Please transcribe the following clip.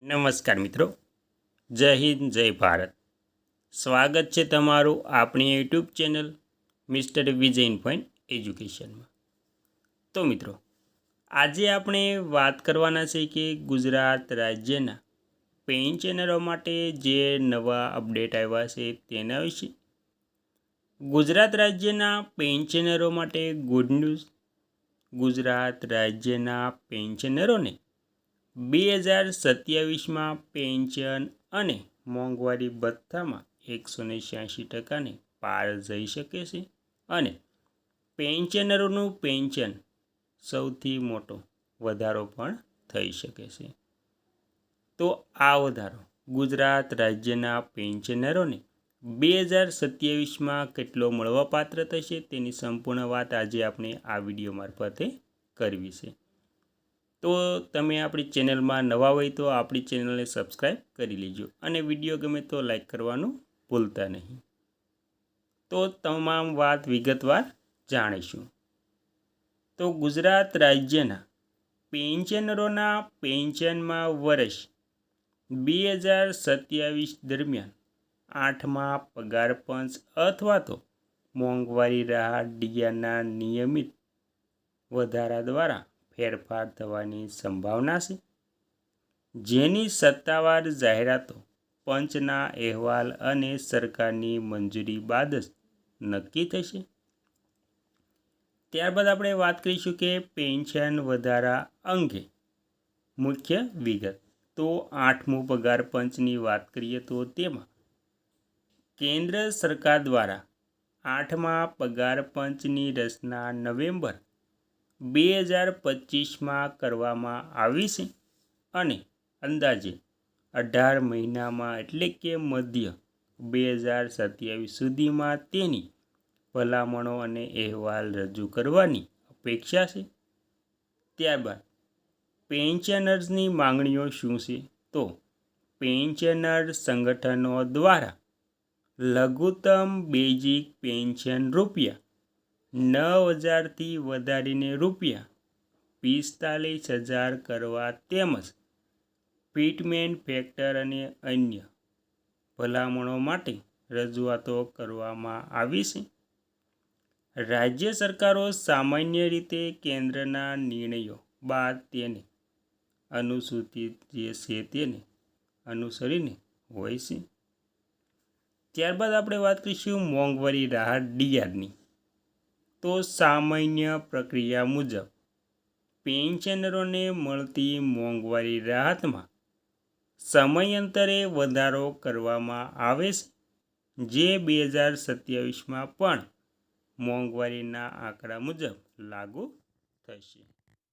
નમસ્કાર મિત્રો, જય હિન્દ, જય ભારત. સ્વાગત છે તમારું આપણી યુટ્યુબ ચેનલ મિસ્ટર વિજય પોઈન્ટ એજ્યુકેશનમાં. તો મિત્રો, આજે આપણે વાત કરવાના છે કે ગુજરાત રાજ્યના પેન્શનરો માટે જે નવા અપડેટ આવ્યા છે તેના વિશે. ગુજરાત રાજ્યના પેન્શનરો માટે ગુડ ન્યૂઝ. ગુજરાત રાજ્યના પેન્શનરોને 2027માં પેન્શન અને મોંઘવારી ભથ્થામાં 186% પાર જઈ શકે છે અને પેન્શનરોનું પેન્શન સૌથી મોટો વધારો પણ થઈ શકે છે. તો આ વધારો ગુજરાત રાજ્યના પેન્શનરોને 2027માં કેટલો મળવાપાત્ર થશે તેની સંપૂર્ણ વાત આજે આપણે આ વિડીયો મારફતે કરવી છે. તો તમે આપણી ચેનલમાં નવા હોય તો આપણી ચેનલને સબસ્ક્રાઈબ કરી લેજો અને વિડીયો ગમે તો લાઈક કરવાનું ભૂલતા નહીં. તો તમામ વાત વિગતવાર જાણીશું. તો ગુજરાત રાજ્યના પેન્શનરોના પેન્શનમાં વર્ષ 2027 દરમિયાન 8મા પગાર પંચ અથવા તો મોંઘવારી રાહત ડીઆરના નિયમિત વધારા દ્વારા ફેરફાર થવાની સંભાવના છે, જેની સત્તાવાર જાહેરાતો પંચના અહેવાલ અને સરકારની મંજૂરી બાદ જ નક્કી થશે. ત્યારબાદ આપણે વાત કરીશું કે પેન્શન વધારા અંગે મુખ્ય વિગત. તો 8મું પગાર પંચની વાત કરીએ તો તેમાં કેન્દ્ર સરકાર દ્વારા 8મા પગાર પંચની રચના નવેમ્બર 2025માં કરવામાં આવી છે અને અંદાજે 18 મહિનામાં એટલે કે મધ્ય 2027 સુધીમાં તેની ભલામણો અને અહેવાલ રજૂ કરવાની અપેક્ષા છે. ત્યારબાદ પેન્શનર્સની માંગણીઓ શું છે? તો પેન્શનર સંગઠનો દ્વારા લઘુત્તમ બેઝિક પેન્શન રૂપિયા 9,000થી વધારીને રૂપિયા 45,000 કરવા તેમજ ફિટમેન્ટ ફેક્ટર અને અન્ય ભલામણો માટે રજૂઆતો કરવામાં આવી છે. રાજ્ય સરકારો સામાન્ય રીતે કેન્દ્રના નિર્ણયો બાદ તેને અનુસૂચિત જે છે તેને અનુસરીને હોય છે. ત્યારબાદ આપણે વાત કરીશું મોંઘવારી રાહત ડીઆરની. તો સામાન્ય પ્રક્રિયા મુજબ પેન્શનરોને મળતી મોંઘવારી રાહતમાં સમયાંતરે વધારો કરવામાં આવે છે, જે 2027માં પણ મોંઘવારીના આંકડા મુજબ લાગુ થશે.